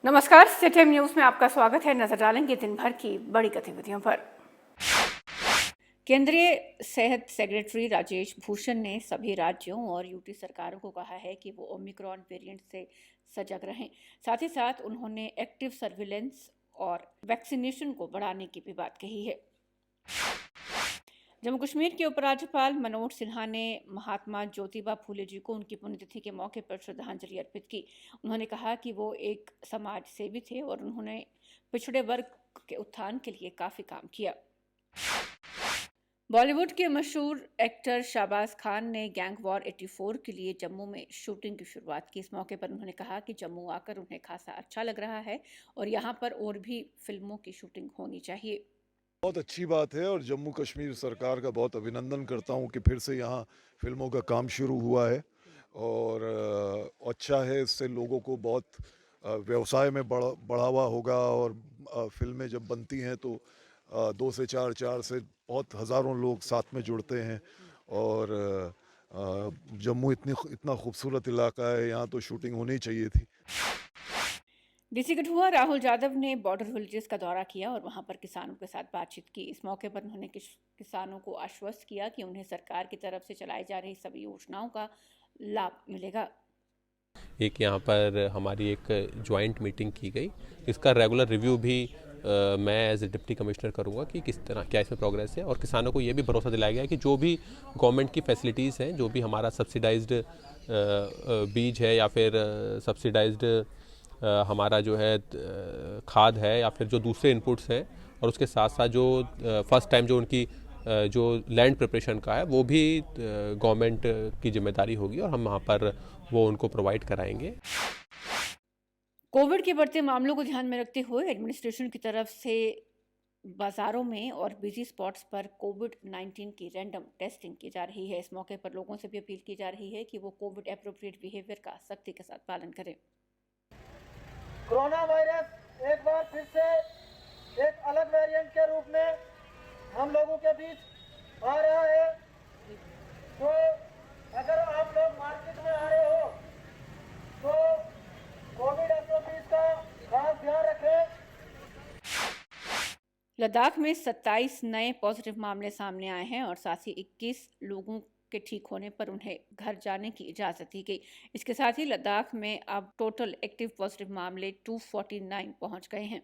नमस्कार, सिटीएम न्यूज में आपका स्वागत है। नजर डालेंगे दिन भर की बड़ी गतिविधियों पर। केंद्रीय सेहत सेक्रेटरी राजेश भूषण ने सभी राज्यों और यूटी सरकारों को कहा है कि वो ओमिक्रॉन वेरिएंट से सजग रहें। साथ ही साथ उन्होंने एक्टिव सर्विलेंस और वैक्सीनेशन को बढ़ाने की भी बात कही है। जम्मू कश्मीर के उपराज्यपाल मनोज सिन्हा ने महात्मा ज्योतिबा फूले जी को उनकी पुण्यतिथि के मौके पर श्रद्धांजलि अर्पित की। उन्होंने कहा कि वो एक समाज सेवी थे और उन्होंने पिछड़े वर्ग के उत्थान के लिए काफी काम किया। बॉलीवुड के मशहूर एक्टर शाहबाज खान ने गैंग वॉर 84 के लिए जम्मू में शूटिंग की शुरुआत की। इस मौके पर उन्होंने कहा कि जम्मू आकर उन्हें खासा अच्छा लग रहा है और यहाँ पर और भी फिल्मों की शूटिंग होनी चाहिए। बहुत अच्छी बात है और जम्मू कश्मीर सरकार का बहुत अभिनंदन करता हूँ कि फिर से यहाँ फिल्मों का काम शुरू हुआ है और अच्छा है। इससे लोगों को बहुत व्यवसाय में बढ़ावा होगा और फिल्में जब बनती हैं तो 2 से 4 से बहुत हज़ारों लोग साथ में जुड़ते हैं और जम्मू इतना खूबसूरत इलाका है, यहाँ तो शूटिंग होनी चाहिए थी। डीसी कठुआ राहुल यादव ने बॉर्डर विलेजेस का दौरा किया और वहां पर किसानों के साथ बातचीत की। इस मौके पर उन्होंने किसानों को आश्वस्त किया कि उन्हें सरकार की तरफ से चलाई जा रही सभी योजनाओं का लाभ मिलेगा। एक यहाँ पर हमारी एक जॉइंट मीटिंग की गई, इसका रेगुलर रिव्यू भी मैं एज ए डिप्टी कमिश्नर करूँगा कि किस तरह क्या इसमें प्रोग्रेस है। और किसानों को ये भी भरोसा दिलाया गया है कि जो भी गवर्नमेंट की फैसिलिटीज़ हैं, जो भी हमारा सब्सिडाइज्ड बीज है या फिर सब्सिडाइज्ड हमारा जो है खाद है या फिर जो दूसरे इनपुट्स हैं, और उसके साथ साथ जो फर्स्ट टाइम जो उनकी जो लैंड प्रिपरेशन का है वो भी गवर्नमेंट की जिम्मेदारी होगी और हम वहाँ पर वो उनको प्रोवाइड कराएंगे। कोविड के बढ़ते मामलों को ध्यान में रखते हुए एडमिनिस्ट्रेशन की तरफ से बाजारों में और बिजी स्पॉट्स पर कोविड-19 की रैंडम टेस्टिंग की जा रही है। इस मौके पर लोगों से भी अपील की जा रही है कि वो कोविड एप्रोप्रिएट बिहेवियर का सख्ती के साथ पालन करें। कोरोना वायरस एक बार फिर से एक अलग वेरिएंट के रूप में हम लोगों के बीच आ रहा है। तो अगर आप लोग मार्केट में आ रहे हो तो कोविड एसओपीज का खास ध्यान रखें। लद्दाख में 27 नए पॉजिटिव मामले सामने आए हैं और साथ ही 21 लोगों के ठीक होने पर उन्हें घर जाने की इजाज़त दी गई। इसके साथ ही लद्दाख में अब टोटल एक्टिव पॉजिटिव मामले 249 पहुंच गए हैं।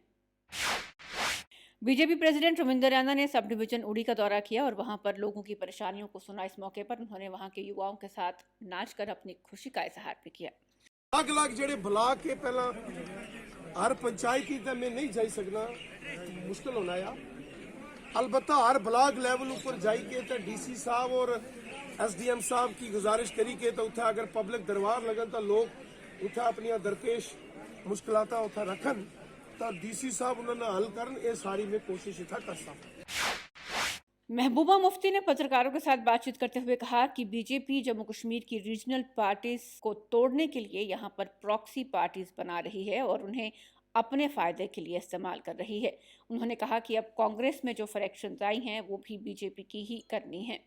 बीजेपी प्रेसिडेंट रविंदर रैना ने सब डिवीजन उड़ी का दौरा किया और वहां पर लोगों की परेशानियों को सुना। इस मौके पर उन्होंने वहां के युवाओं के साथ नाच कर अपनी खुशी का इजहार भी किया। अलग अलग जेडे ब्लाक के पहला हर पंचायत की मैं नहीं जा सकना, मुश्किल होना या अलबत्ता हर ब्लाक लेवल ऊपर जाइए तो डीसी साहब और एसडीएम साहब की गुजारिश करी के तो उठा अगर पब्लिक दरबार लगन तो लोग उठा अपनी दरपेश मुश्किलात उठा रखन तो डीसी साहब उन्होंने हल करन, ये सारी में कोशिश इतना कर सकता। महबूबा मुफ्ती ने पत्रकारों के साथ बातचीत करते हुए कहा कि बीजेपी जम्मू कश्मीर की रीजनल पार्टीज को तोड़ने के लिए यहां पर प्रॉक्सी पार्टीज बना रही है और उन्हें अपने फायदे के लिए इस्तेमाल कर रही है। उन्होंने कहा कि अब कांग्रेस में जो फ्रैक्शंस आई हैं वो भी बीजेपी की ही करनी है।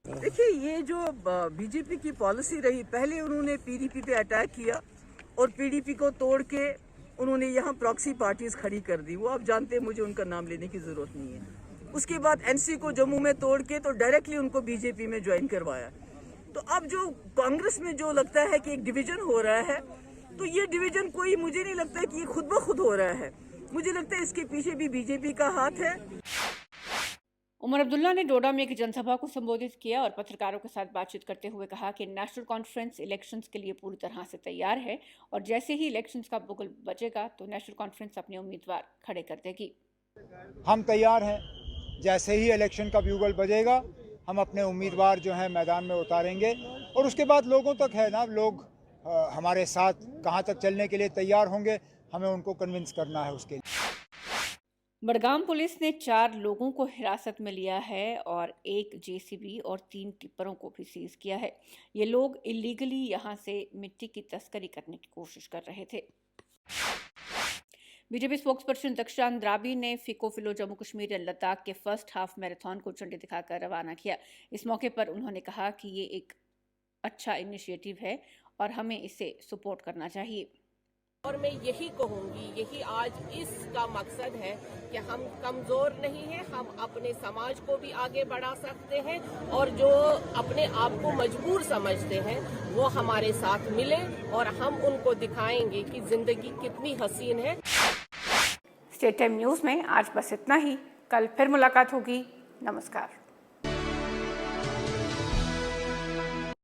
देखिए, ये जो बीजेपी की पॉलिसी रही, पहले उन्होंने पीडीपी पे अटैक किया और पीडीपी को तोड़ के उन्होंने यहाँ प्रॉक्सी पार्टीज खड़ी कर दी। वो आप जानते हैं, मुझे उनका नाम लेने की जरूरत नहीं है। उसके बाद एनसी को जम्मू में तोड़ के तो डायरेक्टली उनको बीजेपी में ज्वाइन करवाया। तो अब जो कांग्रेस में जो लगता है कि एक डिवीजन हो रहा है, तो ये डिवीजन कोई, मुझे नहीं लगता कि ये खुद ब खुद हो रहा है। मुझे लगता है इसके पीछे भी बीजेपी का हाथ है। उमर अब्दुल्ला ने डोडा में एक जनसभा को संबोधित किया और पत्रकारों के साथ बातचीत करते हुए कहा कि नेशनल कॉन्फ्रेंस इलेक्शंस के लिए पूरी तरह से तैयार है और जैसे ही इलेक्शंस का बुगल बजेगा तो नेशनल कॉन्फ्रेंस अपने उम्मीदवार खड़े कर देगी। हम तैयार हैं, जैसे ही इलेक्शन का ब्यूगल बजेगा हम अपने उम्मीदवार जो हैं मैदान में उतारेंगे और उसके बाद लोगों तक है ना, लोग हमारे साथ कहां तक चलने के लिए तैयार होंगे, हमें उनको कन्विंस करना है। उसके लिए बड़गाम पुलिस ने 4 लोगों को हिरासत में लिया है और 1 जेसीबी और 3 टिप्परों को भी सीज किया है। ये लोग इलीगली यहां से मिट्टी की तस्करी करने की कोशिश कर रहे थे। बीजेपी स्पोक्सपर्सन दक्षा अंद्राबी ने फिको फिलो जम्मू कश्मीर लद्दाख के फर्स्ट हाफ मैराथन को झंडी दिखाकर रवाना किया। इस मौके पर उन्होंने कहा कि ये एक अच्छा इनिशिएटिव है और हमें इसे सपोर्ट करना चाहिए। और मैं यही कहूंगी, यही आज इसका मकसद है कि हम कमजोर नहीं हैं, हम अपने समाज को भी आगे बढ़ा सकते हैं और जो अपने आप को मजबूर समझते हैं वो हमारे साथ मिले और हम उनको दिखाएंगे कि जिंदगी कितनी हसीन है। स्टेट टाइम न्यूज़ में आज बस इतना ही। कल फिर मुलाकात होगी। नमस्कार।